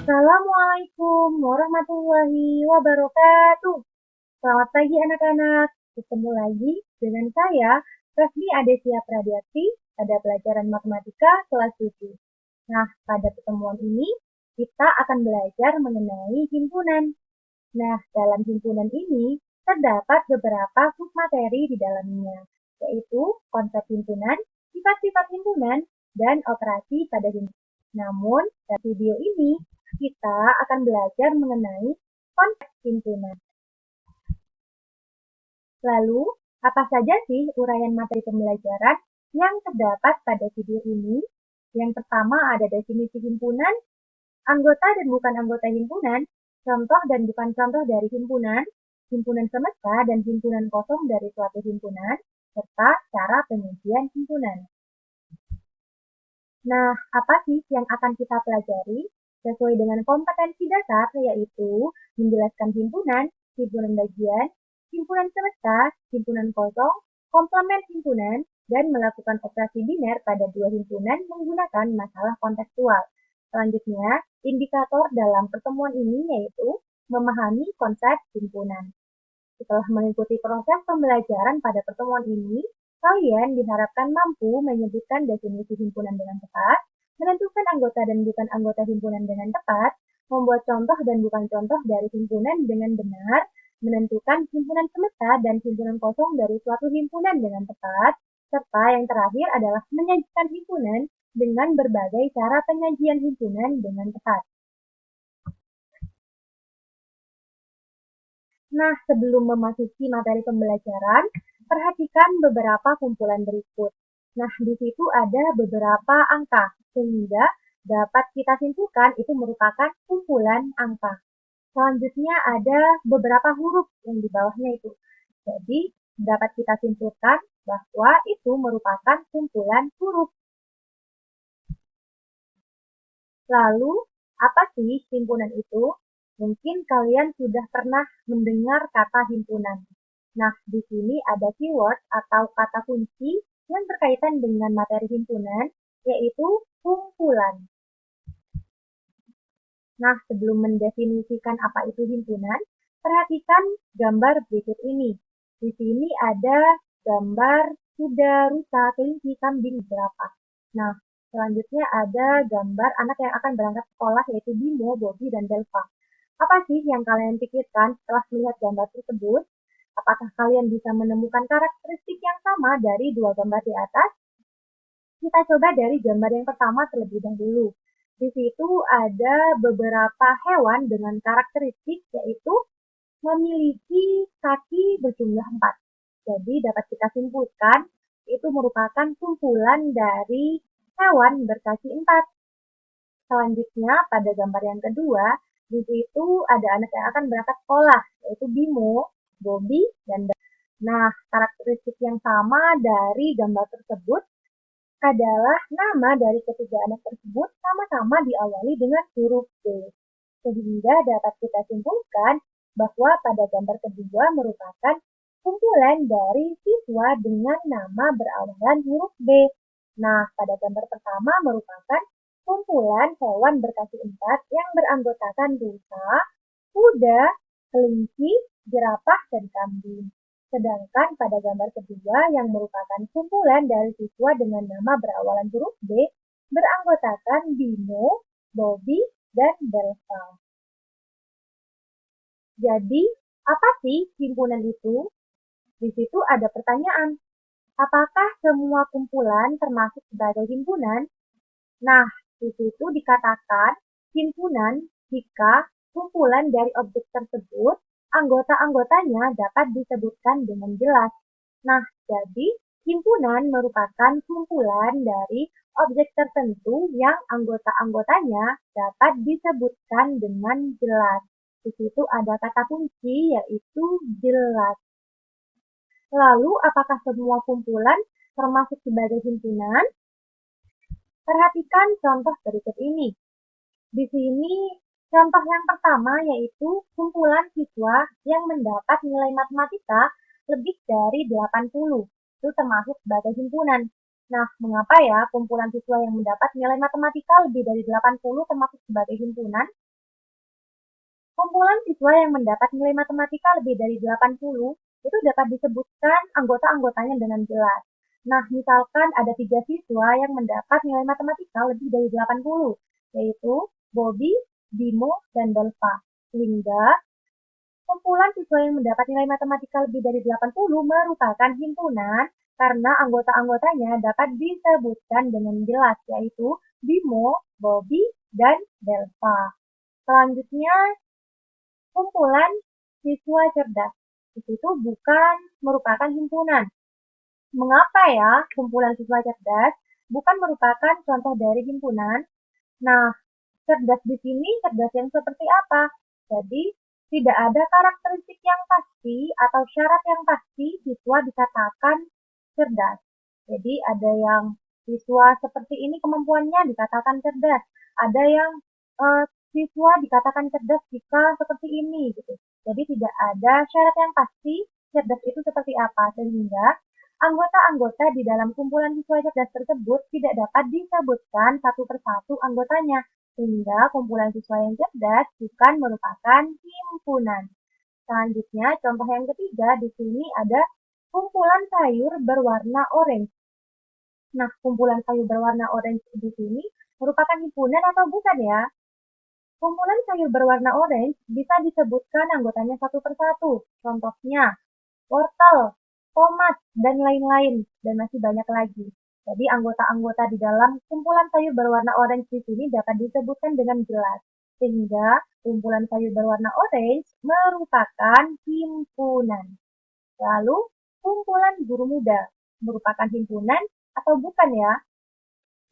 Assalamualaikum warahmatullahi wabarakatuh. Selamat pagi anak-anak. Ketemu lagi dengan saya, Rasmi Adesia Pradiati, pada pelajaran matematika kelas 7. Nah, pada pertemuan ini kita akan belajar mengenai himpunan. Nah, dalam himpunan ini terdapat beberapa submateri di dalamnya, yaitu konsep himpunan, sifat-sifat himpunan, dan operasi pada himpunan. Namun, dalam video ini kita akan belajar mengenai konsep himpunan. Lalu, apa saja sih uraian materi pembelajaran yang terdapat pada video ini? Yang pertama ada definisi himpunan, anggota dan bukan anggota himpunan, contoh dan bukan contoh dari himpunan, himpunan semesta dan himpunan kosong dari suatu himpunan, serta cara penyajian himpunan. Nah, apa sih yang akan kita pelajari? Sesuai dengan kompetensi dasar, yaitu menjelaskan himpunan, himpunan bagian, himpunan semesta, himpunan kosong, komplement himpunan, dan melakukan operasi biner pada dua himpunan menggunakan masalah kontekstual. Selanjutnya, indikator dalam pertemuan ini yaitu memahami konsep himpunan. Setelah mengikuti proses pembelajaran pada pertemuan ini, kalian diharapkan mampu menyebutkan definisi himpunan dengan tepat, menentukan anggota dan bukan anggota himpunan dengan tepat, membuat contoh dan bukan contoh dari himpunan dengan benar, menentukan himpunan semesta dan himpunan kosong dari suatu himpunan dengan tepat, serta yang terakhir adalah menyajikan himpunan dengan berbagai cara penyajian himpunan dengan tepat. Nah, sebelum memasuki materi pembelajaran, perhatikan beberapa kumpulan berikut. Nah, di situ ada beberapa angka, sehingga dapat kita simpulkan itu merupakan kumpulan angka. Selanjutnya ada beberapa huruf yang di bawahnya itu. Jadi, dapat kita simpulkan bahwa itu merupakan kumpulan huruf. Lalu, apa sih himpunan itu? Mungkin kalian sudah pernah mendengar kata himpunan. Nah, di sini ada keyword atau kata kunci yang berkaitan dengan materi himpunan, yaitu kumpulan. Nah, sebelum mendefinisikan apa itu himpunan, perhatikan gambar berikut ini. Di sini ada gambar kuda, rusa, kelinci, kambing, berapa. Nah, selanjutnya ada gambar anak yang akan berangkat sekolah yaitu Bimo, Bobby, dan Delva. Apa sih yang kalian pikirkan setelah melihat gambar tersebut? Apakah kalian bisa menemukan karakteristik yang sama dari dua gambar di atas? Kita coba dari gambar yang pertama terlebih dahulu. Di situ ada beberapa hewan dengan karakteristik yaitu memiliki kaki berjumlah 4. Jadi dapat kita simpulkan itu merupakan kumpulan dari hewan berkaki 4. Selanjutnya pada gambar yang kedua, di situ ada anak yang akan berangkat sekolah, yaitu Bimo, Bobby, dan Nah, karakteristik yang sama dari gambar tersebut adalah nama dari ketiga anak tersebut sama-sama diawali dengan huruf B. Sehingga dapat kita simpulkan bahwa pada gambar kedua merupakan kumpulan dari siswa dengan nama berawalan huruf B. Nah, pada gambar pertama merupakan kumpulan hewan berkaki 4 yang beranggotakan rusa, kuda, kelinci, jerapah, dan kambing. Sedangkan pada gambar kedua yang merupakan kumpulan dari siswa dengan nama berawalan huruf B beranggotakan Bimo, Bobby, dan Delva. Jadi, apa sih himpunan itu? Di situ ada pertanyaan, apakah semua kumpulan termasuk sebagai himpunan? Nah, di situ dikatakan himpunan jika kumpulan dari objek tersebut, anggota-anggotanya dapat disebutkan dengan jelas. Nah, jadi himpunan merupakan kumpulan dari objek tertentu yang anggota-anggotanya dapat disebutkan dengan jelas. Di situ ada kata kunci yaitu jelas. Lalu, apakah semua kumpulan termasuk sebagai himpunan? Perhatikan contoh berikut ini. Di sini contoh yang pertama yaitu kumpulan siswa yang mendapat nilai matematika lebih dari 80. Itu termasuk sebagai himpunan. Nah, mengapa ya kumpulan siswa yang mendapat nilai matematika lebih dari 80 termasuk sebagai himpunan? Kumpulan siswa yang mendapat nilai matematika lebih dari 80 itu dapat disebutkan anggota-anggotanya dengan jelas. Nah, misalkan ada 3 siswa yang mendapat nilai matematika lebih dari 80, yaitu Bobby, Bimo, dan Delva. Sehingga kumpulan siswa yang mendapat nilai matematika lebih dari 80 merupakan himpunan karena anggota-anggotanya dapat disebutkan dengan jelas, yaitu Bimo, Bobby, dan Delva. Selanjutnya, kumpulan siswa cerdas. Itu bukan merupakan himpunan. Mengapa ya kumpulan siswa cerdas bukan merupakan contoh dari himpunan? Nah, cerdas di sini cerdas yang seperti apa? Jadi, tidak ada karakteristik yang pasti atau syarat yang pasti siswa dikatakan cerdas. Jadi, ada yang siswa seperti ini kemampuannya dikatakan cerdas. Ada yang siswa dikatakan cerdas jika seperti ini gitu. Jadi tidak ada syarat yang pasti cerdas itu seperti apa, sehingga anggota-anggota di dalam kumpulan siswa cerdas tersebut tidak dapat disebutkan satu persatu anggotanya, sehingga kumpulan siswa yang cerdas bukan merupakan himpunan. Selanjutnya, contoh yang ketiga di sini ada kumpulan sayur berwarna orange. Nah, kumpulan sayur berwarna orange di sini merupakan himpunan atau bukan ya? Kumpulan sayur berwarna orange bisa disebutkan anggotanya satu persatu. Contohnya, wortel, tomat, dan lain-lain, dan masih banyak lagi. Jadi anggota-anggota di dalam kumpulan sayur berwarna orange di sini dapat disebutkan dengan jelas. Sehingga kumpulan sayur berwarna orange merupakan himpunan. Lalu, kumpulan guru muda merupakan himpunan atau bukan ya?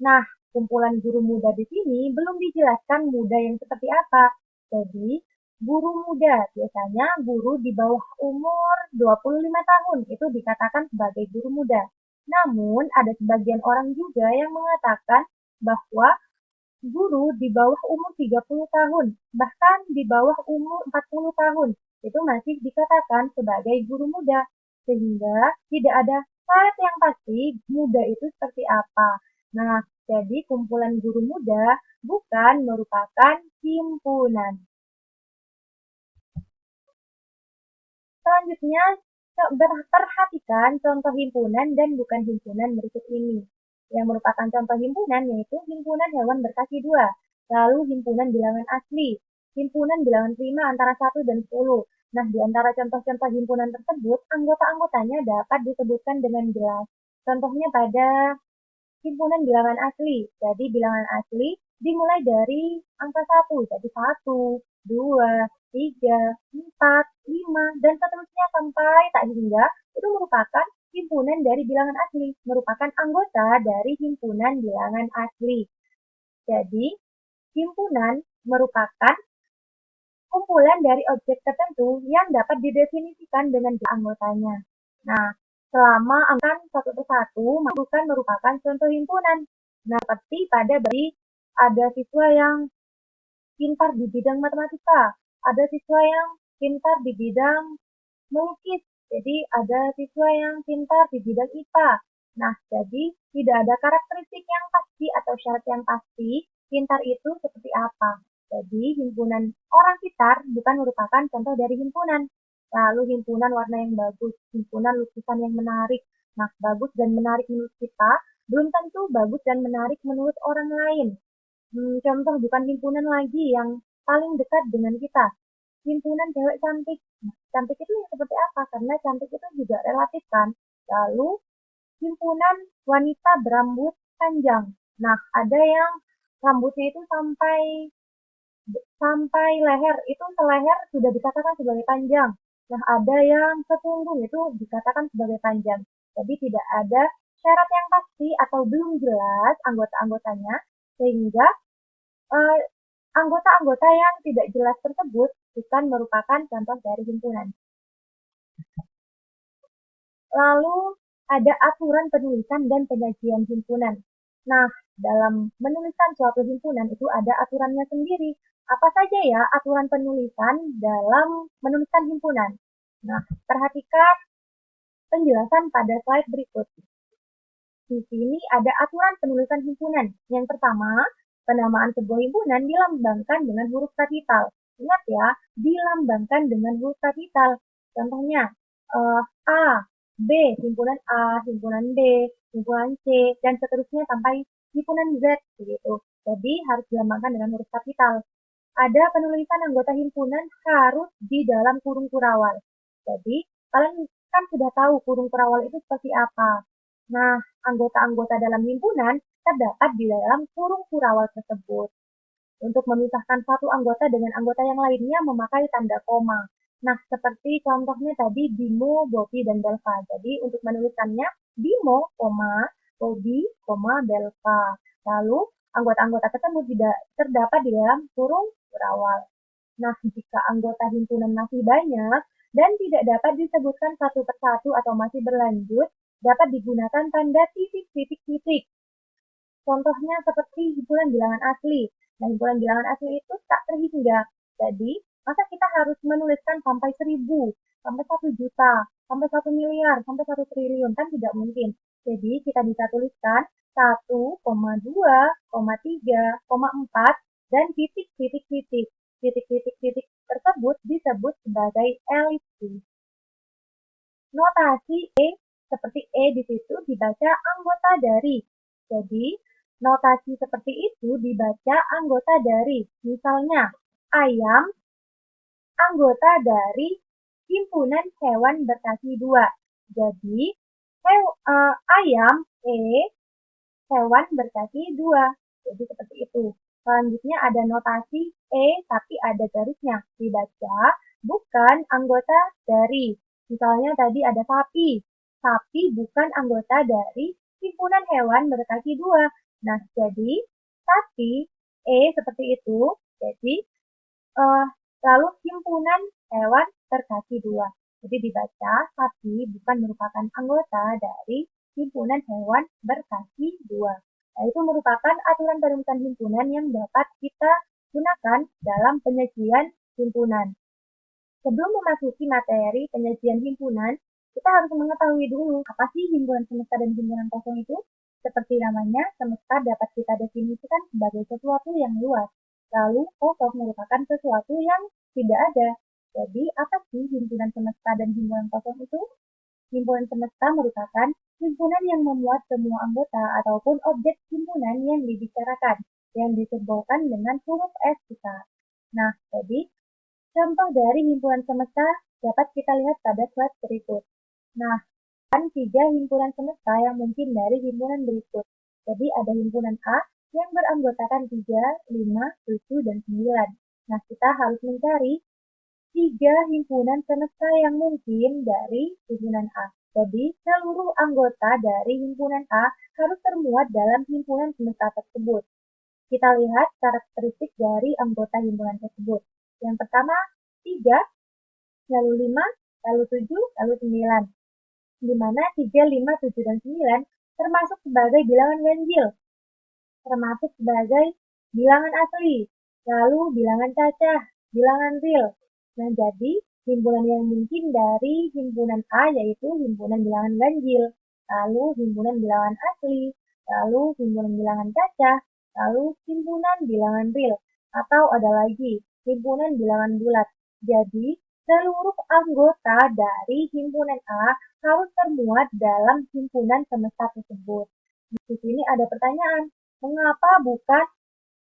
Nah, kumpulan guru muda di sini belum dijelaskan muda yang seperti apa. Jadi, guru muda biasanya guru di bawah umur 25 tahun itu dikatakan sebagai guru muda. Namun, ada sebagian orang juga yang mengatakan bahwa guru di bawah umur 30 tahun, bahkan di bawah umur 40 tahun, itu masih dikatakan sebagai guru muda. Sehingga tidak ada syarat yang pasti muda itu seperti apa. Nah, jadi kumpulan guru muda bukan merupakan himpunan. Selanjutnya, perhatikan contoh himpunan dan bukan himpunan berikut ini. Yang merupakan contoh himpunan yaitu himpunan hewan berkaki 2, lalu himpunan bilangan asli, himpunan bilangan prima antara 1 dan 10. Nah, di antara contoh-contoh himpunan tersebut, anggota-anggotanya dapat disebutkan dengan jelas. Contohnya pada himpunan bilangan asli. Jadi bilangan asli dimulai dari angka 1, jadi 1, 2, 3, 4, 5, dan seterusnya sampai tak hingga itu merupakan himpunan dari bilangan asli, merupakan anggota dari himpunan bilangan asli. Jadi, himpunan merupakan kumpulan dari objek tertentu yang dapat didefinisikan dengan anggotanya. Nah, selama angka satu persatu bukan merupakan contoh himpunan. Nah, seperti pada beri ada siswa yang pintar di bidang matematika, ada siswa yang pintar di bidang melukis, jadi ada siswa yang pintar di bidang IPA. Nah, jadi tidak ada karakteristik yang pasti atau syarat yang pasti pintar itu seperti apa. Jadi, himpunan orang pintar bukan merupakan contoh dari himpunan. Lalu, himpunan warna yang bagus, himpunan lukisan yang menarik. Nah, bagus dan menarik menurut kita belum tentu bagus dan menarik menurut orang lain. Contoh bukan himpunan lagi yang paling dekat dengan kita. Himpunan cewek cantik. Nah, cantik itu yang seperti apa? Karena cantik itu juga relatif kan. Lalu, himpunan wanita berambut panjang. Nah, ada yang rambutnya itu sampai sampai leher, itu seleher sudah dikatakan sebagai panjang. Nah, ada yang sepunggung itu dikatakan sebagai panjang. Jadi tidak ada syarat yang pasti atau belum jelas anggota-anggotanya, sehingga eh, anggota-anggota yang tidak jelas tersebut bukan merupakan contoh dari himpunan. Lalu ada aturan penulisan dan penyajian himpunan. Nah, dalam menuliskan suatu himpunan itu ada aturannya sendiri. Apa saja ya aturan penulisan dalam menuliskan himpunan? Nah, perhatikan penjelasan pada slide berikut. Di sini ada aturan penulisan himpunan. Yang pertama, penamaan sebuah himpunan dilambangkan dengan huruf kapital. Ingat ya, dilambangkan dengan huruf kapital. Contohnya, A, B, himpunan B, himpunan C, dan seterusnya sampai himpunan Z, begitu. Jadi harus dilambangkan dengan huruf kapital. Ada penulisan anggota himpunan harus di dalam kurung kurawal. Jadi, kalian kan sudah tahu kurung kurawal itu seperti apa. Nah, anggota-anggota dalam himpunan terdapat di dalam kurung kurawal tersebut. Untuk memisahkan satu anggota dengan anggota yang lainnya memakai tanda koma. Nah, seperti contohnya tadi Bimo, Bobi, dan Belva. Jadi, untuk menuliskannya Bimo, Bobi, Belva. Lalu, anggota-anggota tersebut tidak terdapat di dalam kurung berawal. Nah, jika anggota himpunan masih banyak dan tidak dapat disebutkan satu persatu atau masih berlanjut, dapat digunakan tanda titik-titik-titik. Contohnya seperti himpunan bilangan asli. Nah, himpunan bilangan asli itu tak terhingga. Jadi, masa kita harus menuliskan sampai 1000, sampai 1 juta, sampai 1 miliar, sampai 1 triliun? Kan tidak mungkin. Jadi, kita bisa tuliskan 1,2,3,4 dan titik-titik-titik. Titik-titik-titik tersebut disebut sebagai elipsis. Notasi seperti di situ dibaca anggota dari. Jadi, notasi seperti itu dibaca anggota dari. Misalnya, ayam anggota dari himpunan hewan berkaki 2. Jadi, ayam hewan berkaki 2. Jadi seperti itu. Selanjutnya ada notasi tapi ada garisnya. Dibaca bukan anggota dari. Misalnya tadi ada sapi. Sapi bukan anggota dari himpunan hewan berkaki 2. Nah, jadi sapi seperti itu. Jadi lalu himpunan hewan berkaki 2. Jadi dibaca sapi bukan merupakan anggota dari himpunan hewan berkaki 2. Nah, itu merupakan aturan penulisan himpunan yang dapat kita gunakan dalam penyajian himpunan. Sebelum memasuki materi penyajian himpunan, kita harus mengetahui dulu apa sih himpunan semesta dan himpunan kosong itu. Seperti namanya, semesta dapat kita definisikan sebagai sesuatu yang luas. Lalu, kosong merupakan sesuatu yang tidak ada. Jadi, apa sih himpunan semesta dan himpunan kosong itu? Himpunan semesta merupakan himpunan yang memuat semua anggota ataupun objek himpunan yang dibicarakan, yang disimbolkan dengan huruf S besar. Nah, jadi contoh dari himpunan semesta dapat kita lihat pada slide berikut. Nah, ada 3 himpunan semesta yang mungkin dari himpunan berikut. Jadi ada himpunan A yang beranggotakan 3, 5, 7, dan 9. Nah, kita harus mencari 3 himpunan semesta yang mungkin dari himpunan A. Jadi, seluruh anggota dari himpunan A harus termuat dalam himpunan semesta tersebut. Kita lihat karakteristik dari anggota himpunan tersebut. Yang pertama, 3, lalu 5, lalu 7, lalu 9. Di mana 3, 5, 7, dan 9 termasuk sebagai bilangan ganjil, termasuk sebagai bilangan asli, lalu bilangan cacah, bilangan real. Nah, jadi himpunan yang mungkin dari himpunan A yaitu himpunan bilangan ganjil, lalu himpunan bilangan asli, lalu himpunan bilangan cacah, lalu himpunan bilangan real, atau ada lagi himpunan bilangan bulat. Jadi, seluruh anggota dari himpunan A harus termuat dalam himpunan semesta tersebut. Di sini ada pertanyaan, mengapa bukan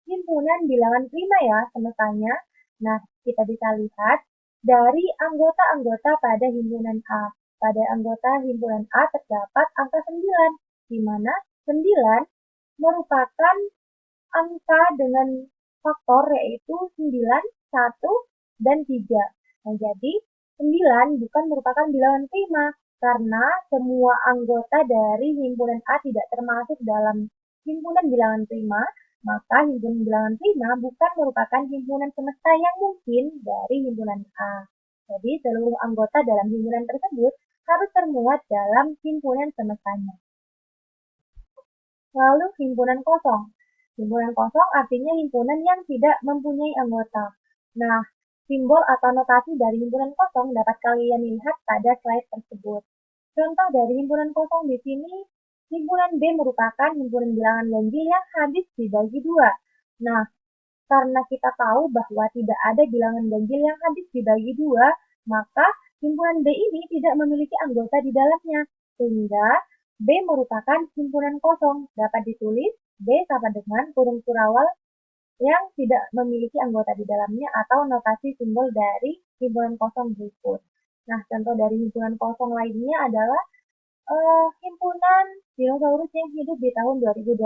himpunan bilangan prima ya semestanya? Nah, kita bisa lihat dari anggota-anggota pada himpunan A. Pada anggota himpunan A terdapat angka 9, di mana 9 merupakan angka dengan faktor yaitu 9, 1, dan 3. Nah, jadi 9 bukan merupakan bilangan prima karena semua anggota dari himpunan A tidak termasuk dalam himpunan bilangan prima, maka himpunan bilangan prima bukan merupakan himpunan semesta yang mungkin dari himpunan A. Jadi seluruh anggota dalam himpunan tersebut harus termuat dalam himpunan semestanya. Lalu himpunan kosong. Himpunan kosong artinya himpunan yang tidak mempunyai anggota. Nah, simbol atau notasi dari himpunan kosong dapat kalian lihat pada slide tersebut. Contoh dari himpunan kosong di sini, himpunan B merupakan himpunan bilangan ganjil yang habis dibagi 2. Nah, Karena kita tahu bahwa tidak ada bilangan ganjil yang habis dibagi dua, maka himpunan B ini tidak memiliki anggota di dalamnya, sehingga B merupakan himpunan kosong. Dapat ditulis B sama dengan kurung kurawal yang tidak memiliki anggota di dalamnya atau notasi simbol dari himpunan kosong berikut. Nah, contoh dari himpunan kosong lainnya adalah himpunan dinosaurus yang hidup di tahun 2021.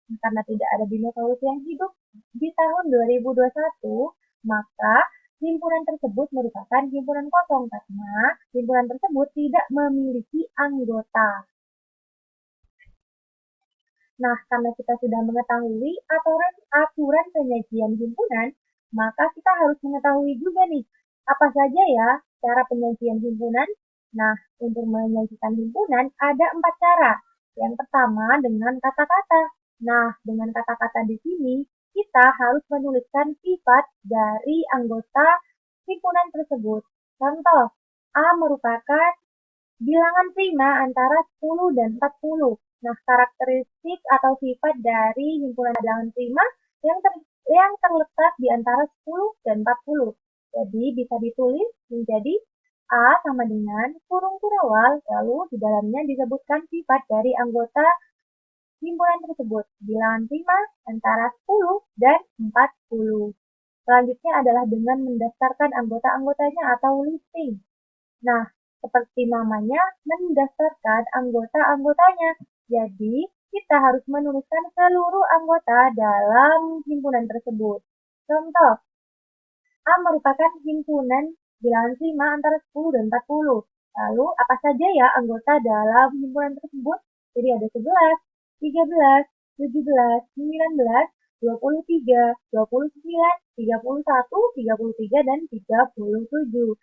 Nah, karena tidak ada dinosaurus yang hidup di tahun 2021, maka himpunan tersebut merupakan himpunan kosong karena himpunan tersebut tidak memiliki anggota. Nah, karena kita sudah mengetahui aturan penyajian himpunan, maka kita harus mengetahui juga nih, apa saja ya cara penyajian himpunan. Nah, untuk menyajikan himpunan ada 4 cara. Yang pertama dengan kata-kata. Nah, dengan kata-kata di sini, kita harus menuliskan sifat dari anggota himpunan tersebut. Contoh, A merupakan bilangan prima antara 10 dan 40. Nah, karakteristik atau sifat dari himpunan bilangan prima yang terletak di antara 10 dan 40. Jadi, bisa ditulis menjadi A sama dengan kurung kurawal, lalu di dalamnya disebutkan sifat dari anggota himpunan tersebut. Bilangan prima antara 10 dan 40. Selanjutnya adalah dengan mendaftarkan anggota-anggotanya atau listing. Nah, seperti namanya, mendaftarkan anggota-anggotanya. Jadi, kita harus menuliskan seluruh anggota dalam himpunan tersebut. Contoh, A merupakan himpunan bilangan prima antara 10 dan 40. Lalu, apa saja ya anggota dalam himpunan tersebut? Jadi ada 11, 13, 17, 19, 23, 29, 31, 33, dan 37.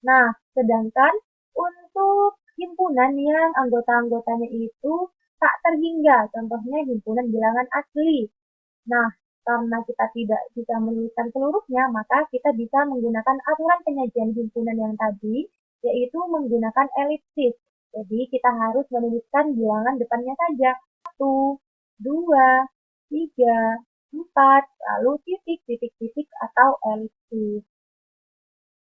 Nah, sedangkan untuk himpunan yang anggota-anggotanya itu tak terhingga, contohnya himpunan bilangan asli. Nah, karena kita tidak bisa menuliskan seluruhnya, maka kita bisa menggunakan aturan penyajian himpunan yang tadi, yaitu menggunakan elipsis. Jadi, kita harus menuliskan bilangan depannya saja. 1, 2, 3, 4, lalu titik, titik, titik, atau elipsis.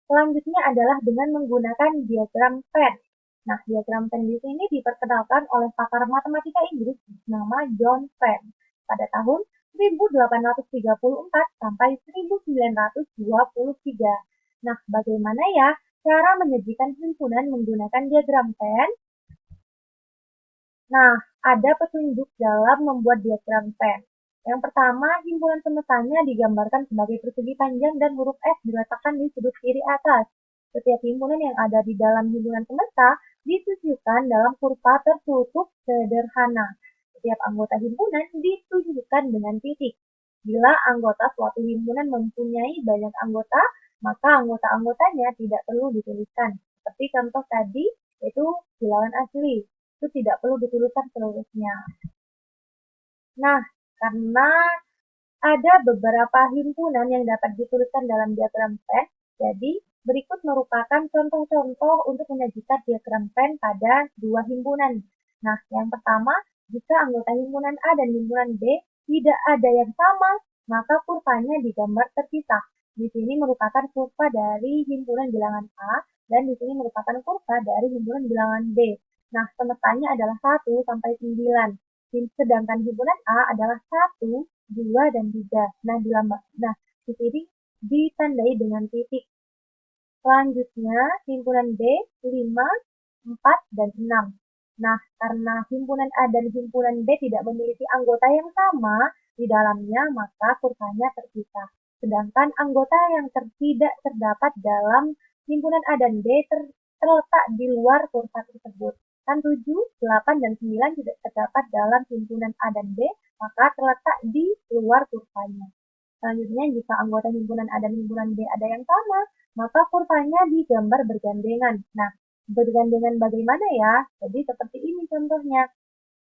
Selanjutnya adalah dengan menggunakan diagram Venn. Nah, diagram Venn di sini diperkenalkan oleh pakar matematika Inggris bernama John Venn pada tahun 1834 sampai 1923. Nah, bagaimana ya cara menyajikan himpunan menggunakan diagram Venn? Nah, ada petunjuk dalam membuat diagram Venn. Yang pertama, himpunan semestanya digambarkan sebagai persegi panjang dan huruf S diletakkan di sudut kiri atas. Setiap himpunan yang ada di dalam himpunan semesta ditunjukkan dalam kurva tertutup sederhana. Setiap anggota himpunan ditunjukkan dengan titik. Bila anggota suatu himpunan mempunyai banyak anggota, maka anggota-anggotanya tidak perlu dituliskan. Seperti contoh tadi, yaitu bilangan asli. Itu tidak perlu dituliskan seluruhnya. Nah, karena ada beberapa himpunan yang dapat dituliskan dalam diagram Venn, jadi berikut merupakan contoh-contoh untuk menyajikan diagram Venn pada dua himpunan. Nah, yang pertama, jika anggota himpunan A dan himpunan B tidak ada yang sama, maka kurvanya digambar terpisah. Di sini merupakan kurva dari himpunan bilangan A, dan di sini merupakan kurva dari himpunan bilangan B. Nah, semestanya adalah 1 sampai 9. Sedangkan himpunan A adalah 1, 2, dan 3. Nah, di sini ditandai dengan titik. Selanjutnya, himpunan B, 5, 4, dan 6. Nah, karena himpunan A dan himpunan B tidak memiliki anggota yang sama di dalamnya, maka kurvanya terpisah. Sedangkan anggota yang tidak terdapat dalam himpunan A dan B terletak di luar kurva tersebut. Kan 7, 8, dan 9 tidak terdapat dalam himpunan A dan B, maka terletak di luar kurvanya. Selanjutnya, jika anggota himpunan A dan himpunan B ada yang sama, maka kurvanya digambar bergandengan. Nah, bergandengan bagaimana ya? Jadi seperti ini contohnya.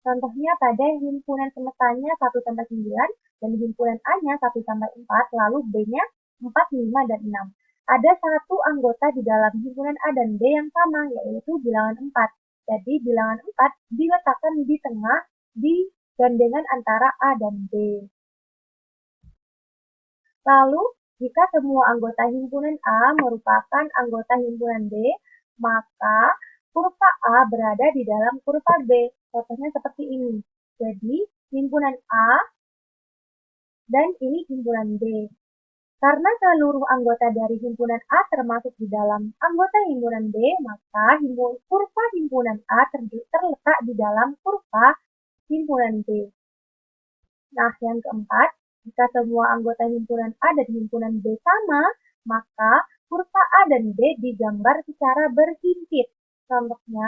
Contohnya pada himpunan semestanya 1 sampai 9 dan himpunan A-nya 1 sampai 4, lalu B-nya 4, 5, dan 6. Ada satu anggota di dalam himpunan A dan B yang sama, yaitu bilangan 4. Jadi bilangan 4 diletakkan di tengah di gandengan antara A dan B. Lalu, jika semua anggota himpunan A merupakan anggota himpunan B, maka kurva A berada di dalam kurva B. Contohnya seperti ini. Jadi, himpunan A dan ini himpunan B. Karena seluruh anggota dari himpunan A termasuk di dalam anggota himpunan B, maka kurva himpunan A terletak di dalam kurva himpunan B. Nah, yang keempat, jika semua anggota himpunan A dan himpunan B sama, maka kurva A dan B digambar secara berhimpit. Contohnya,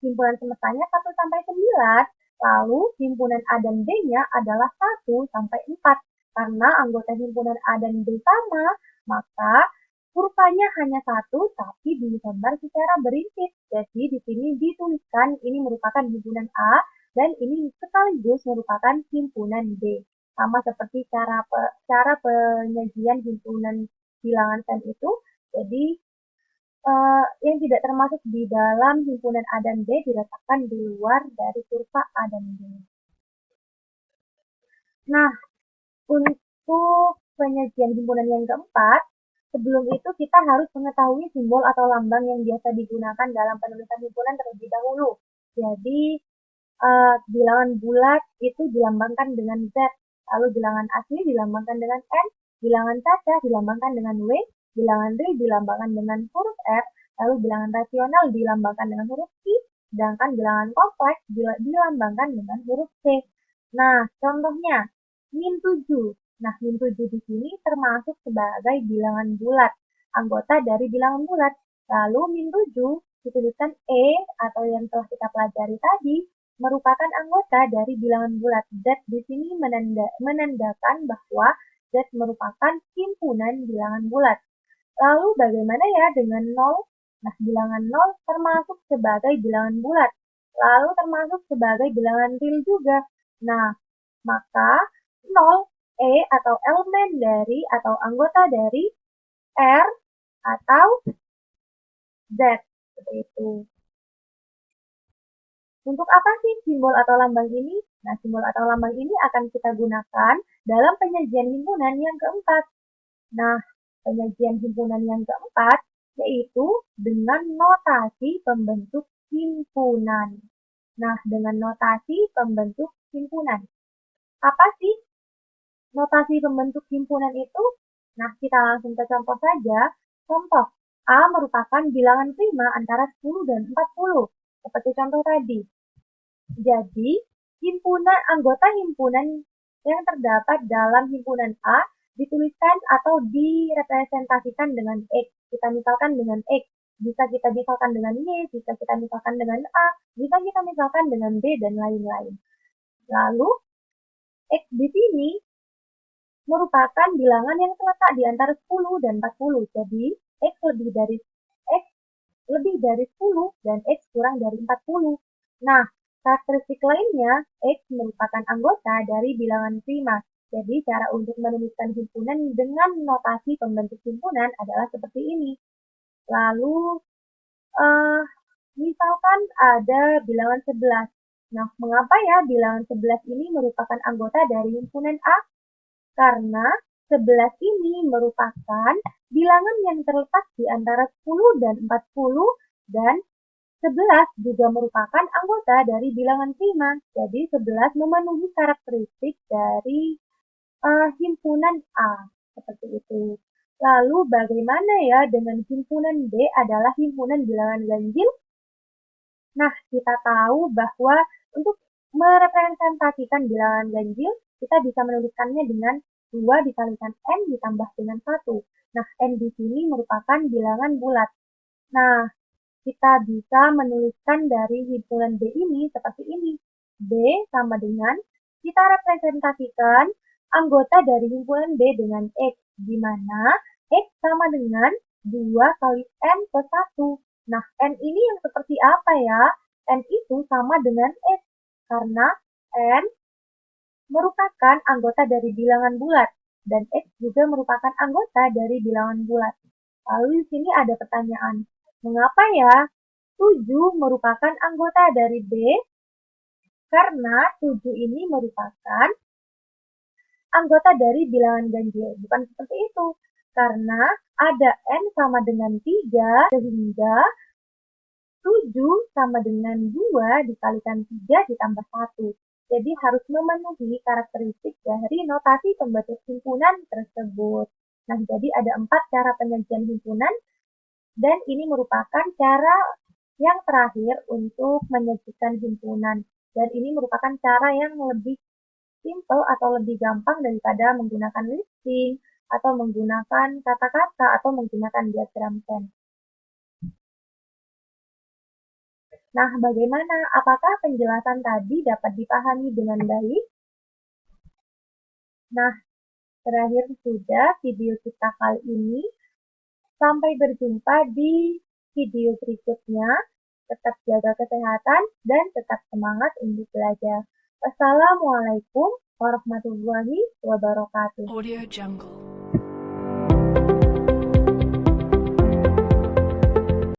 himpunan semestanya 1 sampai 9, lalu himpunan A dan B-nya adalah 1 sampai 4. Karena anggota himpunan A dan B sama, maka kurvanya hanya 1 tapi digambar secara berhimpit. Jadi di sini dituliskan ini merupakan himpunan A dan ini sekaligus merupakan himpunan B. Sama seperti cara penyajian himpunan bilangan sen itu. Jadi yang tidak termasuk di dalam himpunan A dan B diletakkan di luar dari kurva A dan B. Nah, untuk penyajian himpunan yang keempat, sebelum itu kita harus mengetahui simbol atau lambang yang biasa digunakan dalam penulisan himpunan terlebih dahulu. Jadi, bilangan bulat itu dilambangkan dengan Z, lalu bilangan asli dilambangkan dengan N, bilangan caca dilambangkan dengan W, bilangan real dilambangkan dengan huruf R, lalu bilangan rasional dilambangkan dengan huruf I, sedangkan bilangan kompleks dilambangkan dengan huruf C. Nah, contohnya, min 7. Nah, min 7 di sini termasuk sebagai bilangan bulat, anggota dari bilangan bulat. Lalu min 7 dituliskan E atau yang telah kita pelajari tadi merupakan anggota dari bilangan bulat. Z di sini menandakan bahwa Z merupakan himpunan bilangan bulat. Lalu bagaimana ya dengan 0? Nah, bilangan 0 termasuk sebagai bilangan bulat. Lalu termasuk sebagai bilangan real juga. Nah, maka 0 E atau elemen dari atau anggota dari R atau Z. Seperti itu. Untuk apa sih simbol atau lambang ini? Nah, simbol atau lambang ini akan kita gunakan dalam penyajian himpunan yang keempat. Nah, penyajian himpunan yang keempat yaitu dengan notasi pembentuk himpunan. Nah, dengan notasi pembentuk himpunan. Apa sih notasi pembentuk himpunan itu? Nah, kita langsung ke contoh saja. Contoh, A merupakan bilangan prima antara 10 dan 40. Seperti contoh tadi. Jadi, anggota himpunan yang terdapat dalam himpunan A dituliskan atau direpresentasikan dengan X. Kita misalkan dengan X. Bisa kita misalkan dengan Y, bisa kita misalkan dengan A, bisa kita misalkan dengan B, dan lain-lain. Lalu, X di sini merupakan bilangan yang terletak di antara 10 dan 40. Jadi, X lebih dari 10 dan X kurang dari 40. Nah, karakteristik lainnya, X merupakan anggota dari bilangan prima. Jadi, cara untuk menuliskan himpunan dengan notasi pembentuk himpunan adalah seperti ini. Lalu, misalkan ada bilangan 11. Nah, mengapa ya bilangan 11 ini merupakan anggota dari himpunan A? Karena 11 ini merupakan bilangan yang terletak di antara 10 dan 40 dan 11 juga merupakan anggota dari bilangan prima. Jadi 11 memenuhi karakteristik dari himpunan A. Seperti itu. Lalu bagaimana ya dengan himpunan B adalah himpunan bilangan ganjil? Nah, kita tahu bahwa untuk merepresentasikan bilangan ganjil, kita bisa menuliskannya dengan 2 dikalikan N ditambah dengan 1. Nah, N di sini merupakan bilangan bulat. Nah, kita bisa menuliskan dari himpunan B ini seperti ini. B sama dengan, kita representasikan anggota dari himpunan B dengan X, di mana X sama dengan 2 kali N plus 1. Nah, N ini yang seperti apa ya? N itu sama dengan X, karena N merupakan anggota dari bilangan bulat, dan X juga merupakan anggota dari bilangan bulat. Lalu di sini ada pertanyaan, mengapa ya 7 merupakan anggota dari B? Karena 7 ini merupakan anggota dari bilangan ganjil. Bukan seperti itu. Karena ada N sama dengan 3 sehingga 7 sama dengan 2 dikalikan 3 ditambah 1. Jadi harus memenuhi karakteristik dari notasi pembatas himpunan tersebut. Nah, jadi ada 4 cara penyajian himpunan dan ini merupakan cara yang terakhir untuk menyajikan himpunan. Dan ini merupakan cara yang lebih simple atau lebih gampang daripada menggunakan listing atau menggunakan kata-kata atau menggunakan diagram Venn. Nah, bagaimana? Apakah penjelasan tadi dapat dipahami dengan baik? Nah, terakhir sudah video kita kali ini. Sampai berjumpa di video berikutnya. Tetap jaga kesehatan dan tetap semangat untuk belajar. Wassalamualaikum warahmatullahi wabarakatuh. Audio Jungle.